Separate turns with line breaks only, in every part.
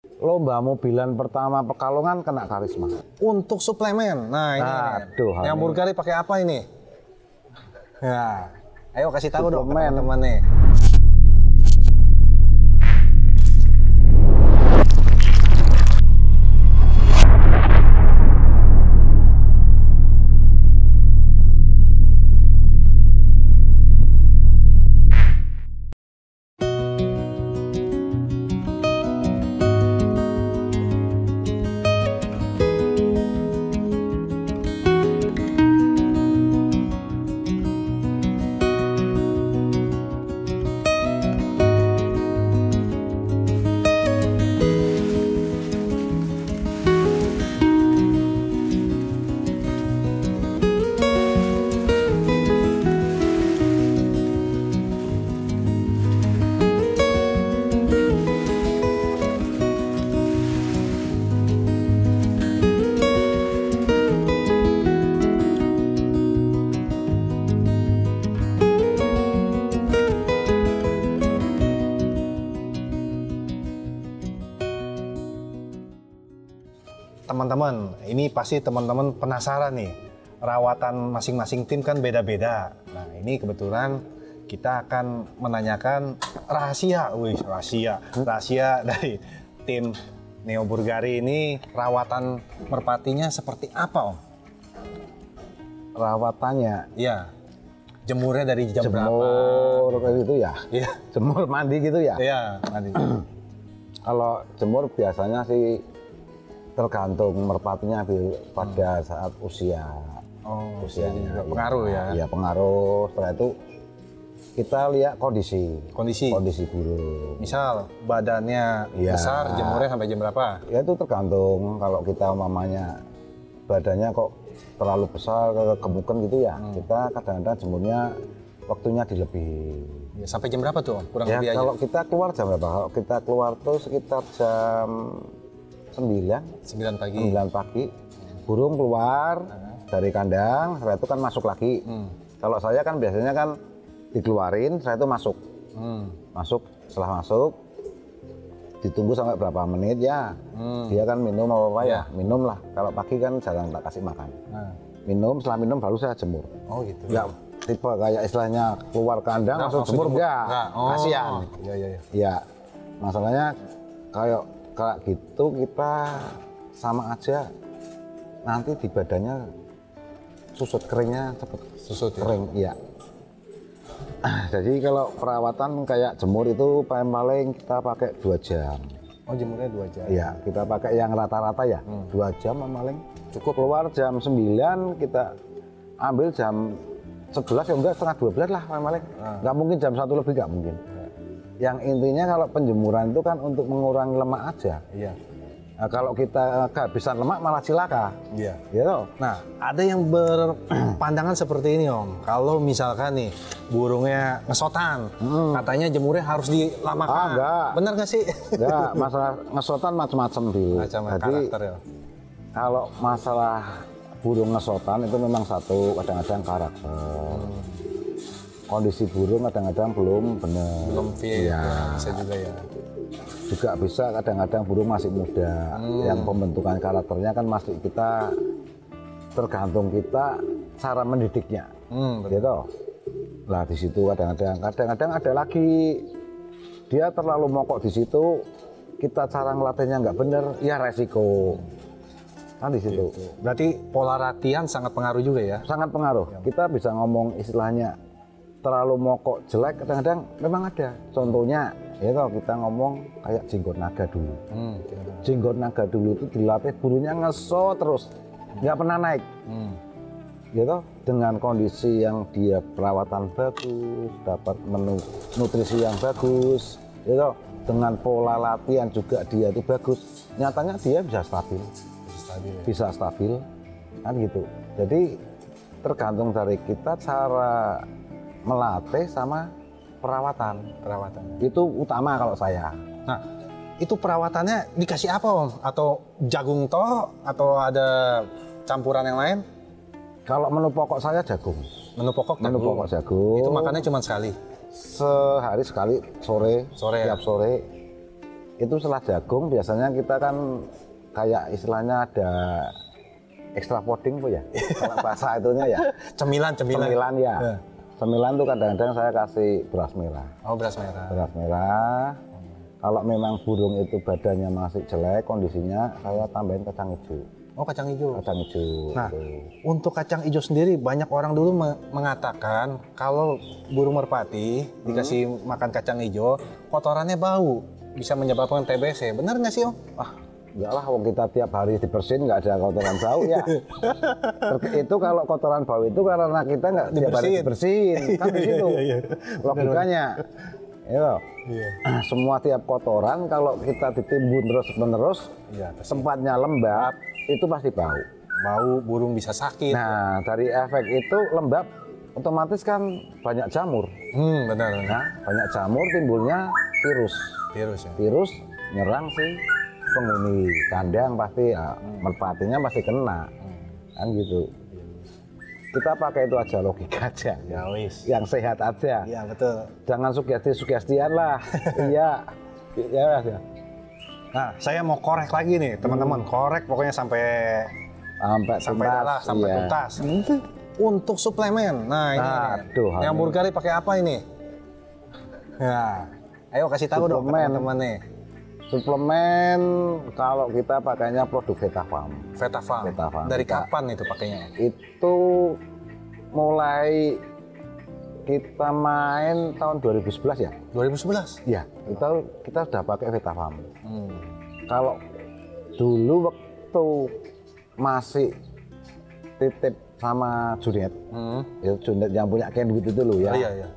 Lomba mobilan pertama Pekalongan kena Karisma.
Untuk suplemen. Nah, ini
Aduh,
yang
ini.
Bulgari pakai apa ini? Ya. Ayo kasih tahu dong
Suplemen.
teman-teman nih. Teman-teman, ini pasti teman-teman penasaran nih. Rawatan masing-masing tim kan beda-beda. Nah, ini kebetulan kita akan menanyakan rahasia dari tim Neo Bulgari ini. Rawatan merpatinya seperti apa, Om?
Rawatannya
Iya. Jemurnya dari jam berapa?
jemur kayak gitu ya.
Iya.
Jemur mandi gitu ya.
Iya, nanti.
Kalau jemur biasanya sih tergantung merpatinya pada saat usia.
Oh,
Usianya
juga pengaruh ya.
Iya, pengaruh. Setelah itu kita lihat kondisi burung.
Misal badannya
Iya.
besar, jemurnya sampai jam berapa?
Ya itu tergantung. Kalau kita umpamanya badannya kok terlalu besar, kegemukan gitu ya, kita kadang-kadang jemurnya waktunya dilebihin.
Ya, sampai jam berapa tuh, Om? Kurang
Ya
lebih aja.
kalau kita keluar jam berapa? Kalau kita keluar tuh sekitar jam 9
9 pagi.
burung keluar dari kandang, setelah itu kan masuk lagi. Kalau saya kan biasanya kan dikeluarin, setelah itu masuk, setelah masuk ditunggu sampai berapa menit ya, dia kan minum apa ya, minum lah. Kalau pagi kan jarang tak kasih makan, minum, setelah minum baru saya jemur.
Oh gitu.
Ya tipe kayak istilahnya keluar kandang langsung jemur enggak, kasihan.
Iya.
Ya masalahnya kayak gitu kita sama aja nanti di badannya susut, keringnya cepet
Susut ya?
kering, iya. Jadi kalau perawatan kayak jemur itu paling kita pakai 2 jam.
Oh, jemurnya 2 jam.
Iya, kita pakai yang rata-rata ya, 2 jam paling cukup. Keluar jam 9, kita ambil jam 11 ya enggak, setengah 12 lah paling. Nggak mungkin jam 1 lebih, nggak mungkin. Yang intinya kalau penjemuran itu kan untuk mengurangi lemak aja.
Iya.
Nah, kalau kita kehabisan lemak malah cilaka.
Iya.
Gitu.
Nah, ada yang berpandangan seperti ini, Om. Kalau misalkan nih burungnya ngesotan, katanya jemurnya harus dilamakan.
Enggak.
Bener nggak sih?
Enggak, masalah ngesotan macam-macam, Bil.
Macam
Jadi
karakter ya.
kalau masalah burung ngesotan itu memang satu, kadang-kadang karakter. Kondisi burung kadang-kadang belum benar.
Belum fit.
Iya.
Ya, bisa juga ya.
Juga bisa kadang-kadang burung masih muda, yang pembentukan karakternya kan masih kita tergantung kita cara mendidiknya, gitu. Lah di situ kadang-kadang ada lagi dia terlalu mokok di situ, kita cara ngelatihnya nggak bener, ya resiko kan di situ.
Gitu. Berarti pola latihan sangat pengaruh juga ya?
Sangat pengaruh. Kita bisa ngomong istilahnya terlalu mokok jelek kadang-kadang memang ada. Contohnya ya kalau kita ngomong kayak jenggot naga dulu. Jenggot naga dulu itu dilatih burungnya ngesot terus, nggak pernah naik. Gitu, dengan kondisi yang dia perawatan bagus, dapat menu nutrisi yang bagus, gitu, dengan pola latihan juga dia itu bagus. Nyatanya dia bisa stabil, bisa stabil, kan gitu. Jadi tergantung dari kita cara melatih sama perawatan. Itu utama kalau saya.
Nah, itu perawatannya dikasih apa, Om? Atau jagung toh? Atau ada campuran yang lain?
Kalau menu pokok saya jagung.
Menu pokok
jagung.
Itu makannya cuma sekali?
Sehari sekali, sore.
Sore ya?
Tiap sore. itu setelah jagung biasanya kita kan kayak istilahnya ada extra pudding Bu ya. Kalau bahasa itunya ya.
Cemilan
Ya. Cemilan tuh kadang-kadang saya kasih beras merah.
Oh, beras merah.
Beras merah. Kalau memang burung itu badannya masih jelek kondisinya, saya tambahin kacang hijau.
Oh, kacang hijau.
Kacang hijau.
Nah, untuk kacang hijau sendiri banyak orang dulu mengatakan kalau burung merpati dikasih makan kacang hijau, kotorannya bau, bisa menyebabkan TBC. Benar nggak sih, Om?
Enggak lah, wong kita tiap hari dibersihin nggak ada kotoran bau ya. Itu kalau kotoran bau itu karena kita nggak tiap hari dibersihin, kan di situ logikanya. Iya. Semua tiap kotoran kalau kita ditimbun terus-menerus, tempatnya lembab, itu pasti bau.
Bau, burung bisa sakit.
Nah, dari efek itu lembab, otomatis kan banyak jamur.
Benar.
Nah, banyak jamur timbulnya virus. Virus nyerang si penghuni kandang pasti ya, merpatinya pasti kena. Kan gitu. Kita pakai itu aja, logika aja.
Ya wis.
Yang sehat aja.
Iya, betul.
Jangan sugesti-sugestian lah. Iya. Ya.
Nah, saya mau korek lagi nih, teman-teman. Korek pokoknya sampai tuntas. Untuk suplemen. Nah, ini. Yang Burgari pakai apa ini? Nah, ayo kasih tahu dong teman-teman nih.
Suplemen kalau kita pakainya produk Vetafarm.
Vetafarm. Dari kapan itu pakainya?
Itu mulai kita main tahun 2011 ya.
2011?
Iya, kita sudah pakai Vetafarm. Kalau dulu waktu masih titip sama Junet, ya Junet yang punya Kenwood itu loh ya.
Iya.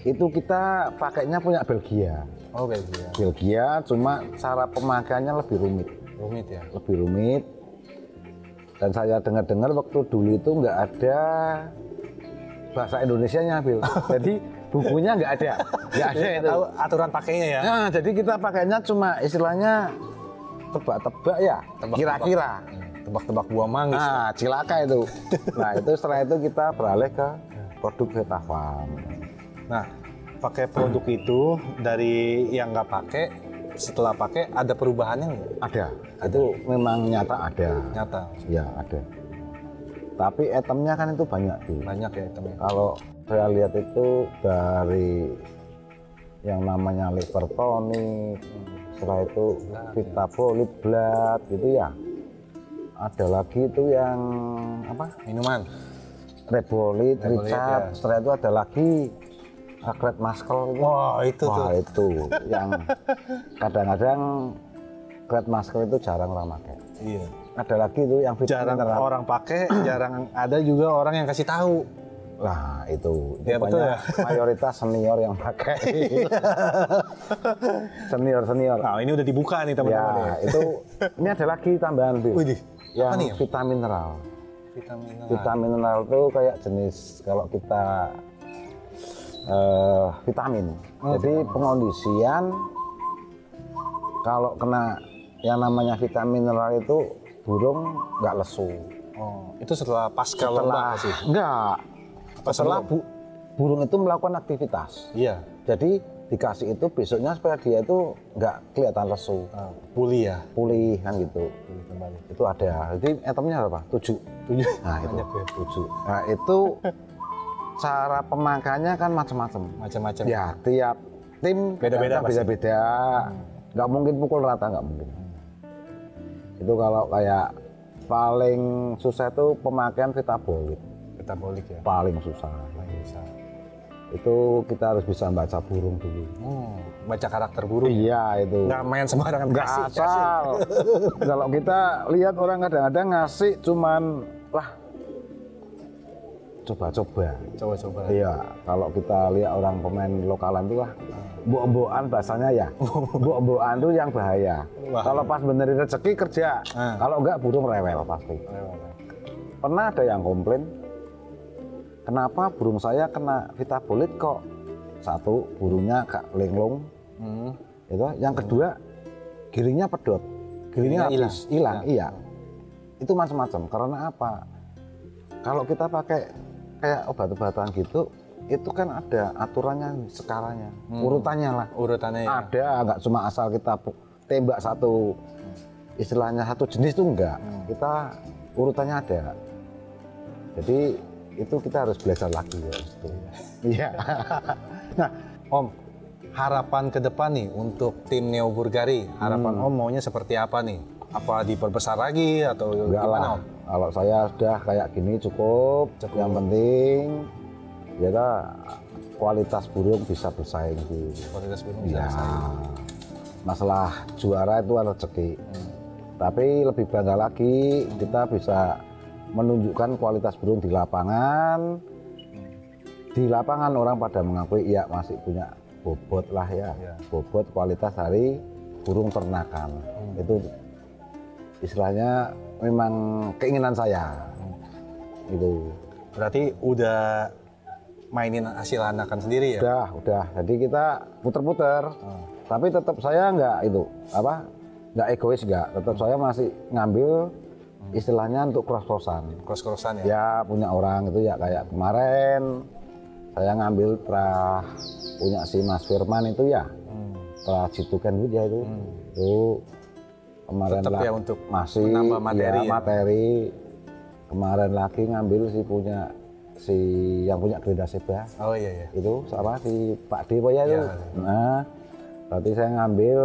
Itu kita pakainya punya Belgia.
Oh, Belgia.
Belgia, cuma cara pemakaiannya lebih rumit.
Rumit ya?
Lebih rumit. Dan saya dengar-dengar waktu dulu itu nggak ada bahasa Indonesianya, Bil. Jadi bukunya nggak ada itu.
Tahu aturan pakainya ya?
Nah, jadi kita pakainya cuma istilahnya tebak-tebak ya, kira-kira.
Tebak-tebak buah manggis.
Nah, cilaka itu. Nah, itu setelah itu kita beralih ke produk Vetafarm.
Nah, pakai produk itu dari yang nggak pakai, setelah pakai ada perubahannya nggak?
Ada. Itu memang nyata ada.
Nyata?
Ya, ada. Tapi itemnya kan itu banyak tuh.
Banyak ya itemnya.
Kalau saya lihat itu dari yang namanya liver tonic, setelah itu Vitabolit blood gitu ya. Ada lagi itu yang apa?
Minuman.
Rebolit, Richard. Ya. Setelah itu ada lagi Red Muscle.
Wah, itu
yang kadang-kadang Red Muscle itu jarang orang pakai.
Iya.
Ada lagi itu yang
jarang orang pakai, jarang ada juga orang yang kasih tahu.
Nah, itu
ya, betul ya?
Mayoritas senior yang pakai. senior.
Nah, ini udah dibuka nih teman-teman.
Ya, itu ini ada lagi tambahan, Bil. Yang
apa nih?
Vitamin mineral itu kayak jenis kalau kita vitamin. Jadi pengondisian kalau kena yang namanya vitamin mineral itu burung nggak lesu.
Oh, itu setelah pasca lomba sih?
Enggak. Setelah burung itu melakukan aktivitas.
Iya.
Jadi dikasih itu besoknya supaya dia itu nggak kelihatan lesu.
Pulih ya?
Pulih kan gitu. Kembali. Itu ada. Jadi itemnya apa? 7. Nah, itu 7. Nah, itu cara pemakaiannya kan macam-macam. Ya, tiap tim beda-beda. Nggak mungkin pukul rata, nggak mungkin. Itu kalau kayak paling susah itu pemakaian Vitabolit.
Vitabolit ya?
Paling susah. Itu kita harus bisa baca burung dulu.
Baca karakter burung?
Iya, itu.
Nggak main sembarangan
nggak asal. Kalau kita lihat orang kadang-kadang ngasih cuman, coba-coba. Iya, kalau kita lihat orang pemain lokalan itu mbok-mbokan bahasanya ya. Mbok-mbokan itu yang bahaya. Kalau pas benerin rezeki kerja, kalau enggak burung rewel pasti. Pernah ada yang komplain, kenapa burung saya kena Vitabolit kok? Satu, burungnya agak linglung. Itu. Yang kedua, giringnya pedot. Giringnya hilang. Iya. Itu macam-macam. Karena apa? Kalau kita pakai kayak obat-obatan gitu, itu kan ada aturannya, skalanya, urutannya lah.
Urutannya ya.
Ada, nggak cuma asal kita tembak satu, istilahnya satu jenis itu enggak. Kita urutannya ada. Jadi itu kita harus belajar lagi ya. Iya.
Nah, Om, harapan ke depan nih untuk tim Neo Burgari, harapan Om maunya seperti apa nih? Apa diperbesar lagi atau
Enggak
gimana,
lah.
Om?
Kalau saya sudah kayak gini cukup. Yang penting ya kualitas burung bisa bersaing di.
Kualitas burung bisa
Ya,
bersaing.
masalah juara itu ada rezeki. Tapi lebih bangga lagi kita bisa menunjukkan kualitas burung di lapangan. Di lapangan orang pada mengakui ya masih punya bobot lah ya, bobot kualitas dari burung ternakan. Itu istilahnya memang keinginan saya. Itu.
Berarti udah mainin hasil anakan sendiri ya?
Udah. Jadi kita puter-puter. Tapi tetap saya nggak egois nggak. Tetap saya masih ngambil istilahnya untuk cross-crossan.
Cross-crossan ya?
Ya punya orang itu ya kayak kemarin saya ngambil punya si Mas Firman itu ya. Jitukan ya itu. Itu kemarin
tetap
lah
ya untuk
masih
menambah materi.
Ya, materi. Kemarin lagi ngambil yang punya Greda Seba.
Oh iya.
Itu sama si Pak Dewa ya itu. Nah, berarti saya ngambil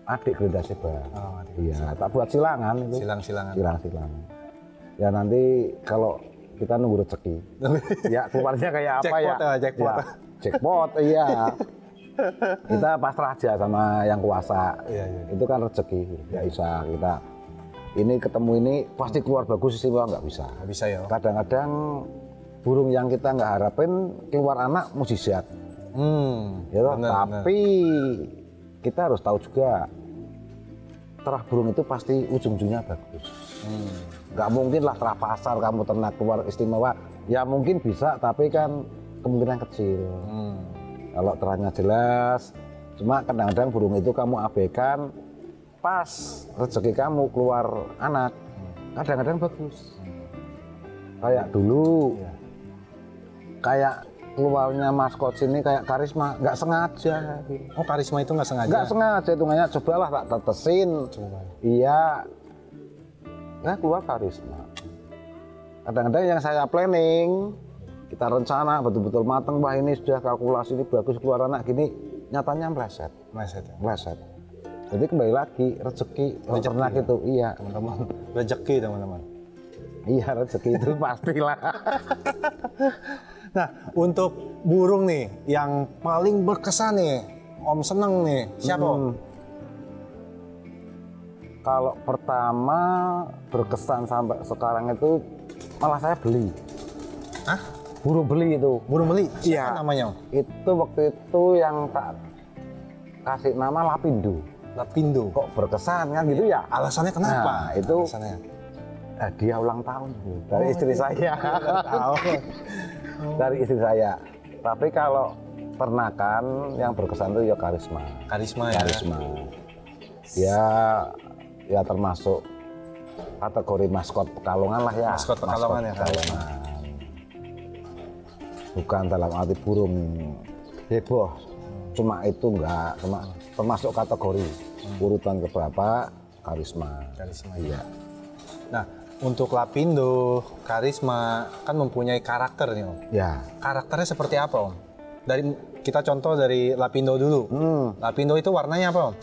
adik Greda Seba.
Oh,
iya, tak buat silangan itu.
Silang-silangan.
Silang. Ya nanti kalau kita nunggu rezeki. Ya keluarnya kayak apa ya?
Jackpot.
Ya, jackpot, iya. Kita pasrah aja sama yang kuasa.
Iya.
Itu kan rezeki. Ya bisa kita ini ketemu ini pasti keluar bagus sih, nggak bisa.
Nggak bisa ya.
Kadang-kadang burung yang kita nggak harapin keluar anak mukjizat. Ya toh? Tapi kita harus tahu juga terah burung itu pasti ujung-ujungnya bagus. Nggak mungkin lah terah pasar kamu ternak keluar istimewa. Ya mungkin bisa, tapi kan kemungkinan kecil. Kalau terahnya jelas, cuma kadang-kadang burung itu kamu abaikan, pas rezeki kamu keluar anak, kadang-kadang bagus. Kayak dulu, kayak keluarnya maskot sini kayak Karisma, nggak sengaja.
Oh, Karisma itu nggak sengaja?
Nggak sengaja, hitungannya cobalah tak tetesin. Iya, ya keluar Karisma. Kadang-kadang yang saya planning, kita rencana betul-betul matang, wah ini sudah kalkulasi ini bagus keluar anak gini, nyatanya meleset. Meleset. Jadi kembali lagi rezeki ternak itu, iya
teman-teman. Rezeki teman-teman.
Iya rezeki itu pastilah.
Nah, untuk burung nih yang paling berkesan nih, Om seneng nih, siapa Om?
Kalau pertama berkesan sampai sekarang itu malah saya beli.
Hah?
Burung beli itu.
Burung beli?
Iya.
Siapa namanya Om?
Itu waktu itu yang tak kasih nama Lapindo.
Lapindo.
Kok berkesan kan gitu ya?
Alasannya kenapa?
Nah, itu
alasannya.
Hadiah ulang tahun dari istri saya. Dari istri saya. Tapi kalau ternakan yang berkesan itu ya Karisma.
Karisma ya.
Dia ya termasuk kategori maskot Pekalongan lah ya.
Maskot Pekalongan ya.
Bukan dalam arti burung heboh. Cuma itu enggak, cuma termasuk kategori urutan keberapa Karisma. Iya.
Nah, untuk Lapindo, Karisma kan mempunyai karakter nih Om.
Ya.
Karakternya seperti apa Om? Kita contoh dari Lapindo dulu. Lapindo itu warnanya apa Om?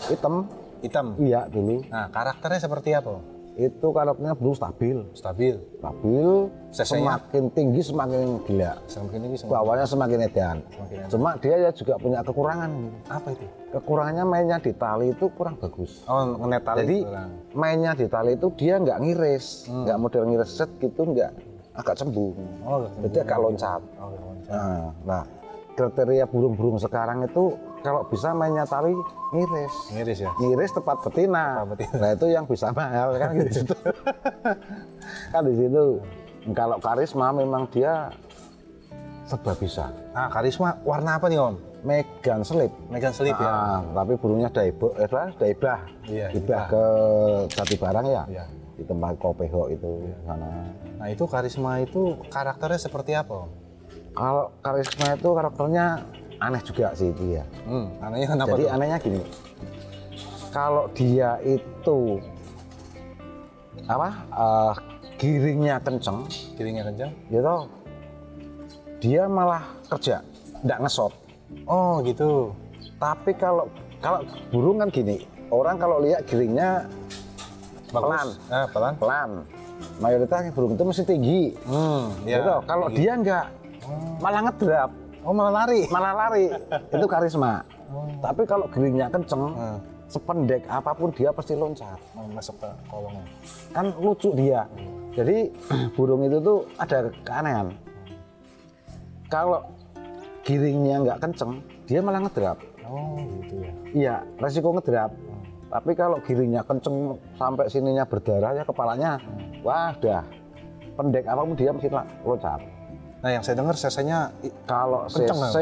Hitam.
Iya dulu.
Nah, karakternya seperti apa Om?
Itu karakternya burung stabil. Semakin tinggi semakin gila. Bawahnya semakin edan. Cuma dia ya juga punya kekurangan.
Apa itu?
Kekurangannya mainnya di tali itu kurang bagus.
Oh, ngenet tali.
Jadi mainnya di tali itu dia nggak ngiris, nggak model ngiris set gitu, nggak agak cembung. Jadi agak loncat. Nah, kriteria burung-burung sekarang itu kalau bisa mainnya tali ngiris ya. Ngiris tepat betina. Nah itu yang bisa mahal kan gitu. Kan di situ. Kalau Karisma memang dia serba bisa.
Nah, Karisma warna apa nih Om?
Megan Slip
ya.
Tapi burungnya daibah.
Iya,
Ibah ke Jatibarang ya. Di tempat Kopeho itu sana.
Nah itu Karisma itu karakternya seperti apa Om?
Kalau karisma itu karakternya aneh juga sih dia.
Anehnya kenapa
Jadi
tuh?
anehnya gini, kalau dia itu apa giringnya kenceng,
Giringnya kencang?
gitu, dia malah kerja, nggak ngesot.
Oh gitu.
Tapi kalau kalau burung kan gini, orang kalau lihat giringnya pelan,
Pelan.
pelan. Mayoritas burung itu mesti tinggi,
Ya.
gitu. Kalau dia nggak, malah ngedrap,
Oh malah lari.
malah lari, itu karisma. Tapi kalau giringnya kenceng, sependek apapun dia pasti loncat.
Masuk ke kolongnya.
Kan lucu dia. Jadi burung itu tuh ada keanehan. Kalau giringnya nggak kenceng, dia malah ngedrap.
Oh gitu ya.
Iya, resiko ngedrap. Tapi kalau giringnya kenceng sampai sininya berdarah ya kepalanya, wah udah pendek apapun dia mesti loncat.
Nah yang saya dengar sesenya
Kalau
kenceng,
CC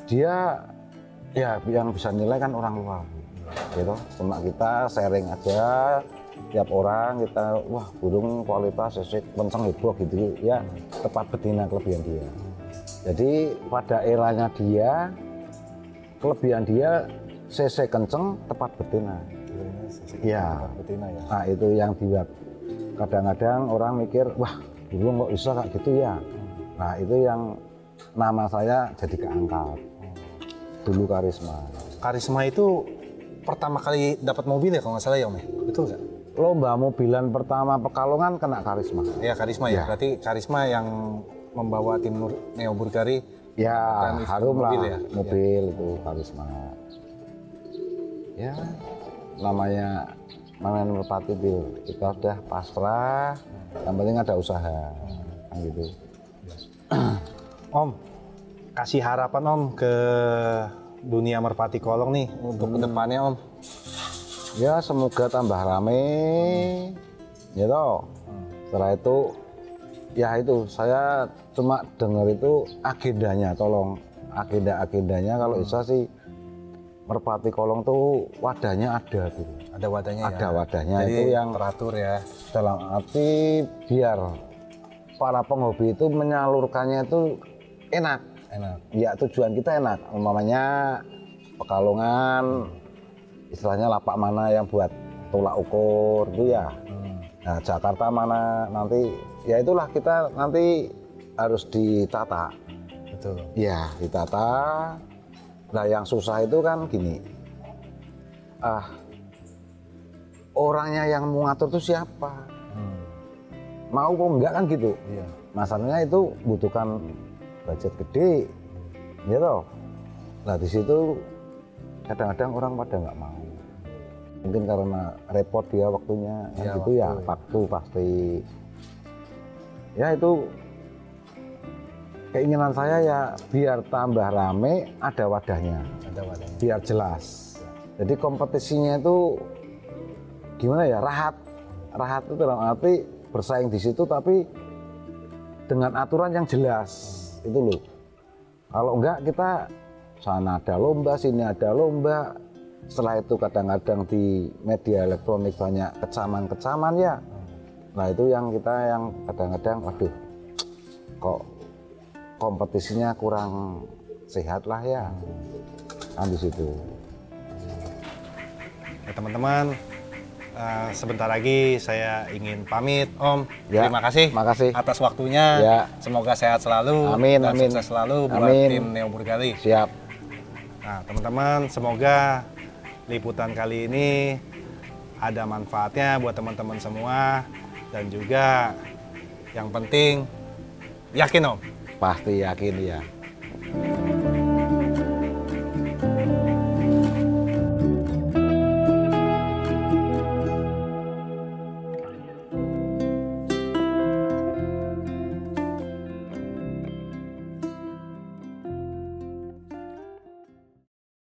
dia ya yang bisa nilai kan orang luar, gitu. Cuma kita sharing aja, tiap orang kita wah burung kualitas CC kenceng heboh gitu ya, tepat betina kelebihan dia. Jadi pada eranya dia kelebihan dia CC kenceng tepat betina. Iya.
betina ya.
Nah itu yang dibuat. Kadang-kadang orang mikir, wah burung kok bisa kayak gitu ya. Nah itu yang nama saya jadi keangkat. Dulu karisma.
Karisma itu pertama kali dapat mobil ya kalau nggak salah ya Om ya? Betul nggak?
Lomba mobilan pertama Pekalongan kena karisma.
Iya karisma ya.
Ya.
Berarti karisma yang membawa tim Neo Burgari.
Ya
Bukan
harum lah
mobil ya?
mobil itu karisma. Ya namanya Merpati Bil. Kita udah pasrah, yang penting ada usaha. Kan gitu.
Om, kasih harapan Om ke dunia Merpati Kolong nih untuk kedepannya Om.
Ya semoga tambah rame, gitu. Setelah itu, ya itu saya cuma dengar itu agendanya, tolong agenda-agendanya kalau bisa sih Merpati Kolong tuh wadahnya ada gitu.
Ada wadahnya
Ada
ya?
wadahnya
Jadi
itu yang
teratur ya.
dalam arti biar para penghobi itu menyalurkannya itu enak.
Enak.
Ya tujuan kita enak, umpamanya Pekalongan, istilahnya lapak mana yang buat tolak ukur itu ya. Nah Jakarta mana nanti, ya itulah kita nanti harus ditata.
Betul.
Ya ditata. Nah yang susah itu kan gini, orangnya yang mau ngatur itu siapa? Mau kok enggak kan gitu.
Iya.
Masalahnya itu butuhkan budget gede, gitu. Nah di situ kadang-kadang orang pada nggak mau. Mungkin karena repot dia waktunya, kan
Iya,
gitu ya, waktu pasti. Ya itu keinginan saya ya biar tambah rame, ada wadahnya,
Ada wadahnya.
biar jelas. Jadi kompetisinya itu gimana ya, rahat itu dalam arti bersaing di situ tapi dengan aturan yang jelas itu loh. Kalau enggak kita sana ada lomba, sini ada lomba. Setelah itu kadang-kadang di media elektronik banyak kecaman-kecaman ya. Nah itu yang kita yang kadang-kadang waduh kok kompetisinya kurang sehat lah ya. Kan di situ.
Ya, teman-teman, sebentar lagi saya ingin pamit, Om.
Ya,
Terima kasih
makasih.
atas waktunya.
Ya.
Semoga sehat selalu
Amin,
dan
amin.
sukses selalu buat
Amin.
tim Neo Burgari.
Siap.
Nah, teman-teman, semoga liputan kali ini ada manfaatnya buat teman-teman semua dan juga yang penting yakin, Om.
Pasti yakin ya.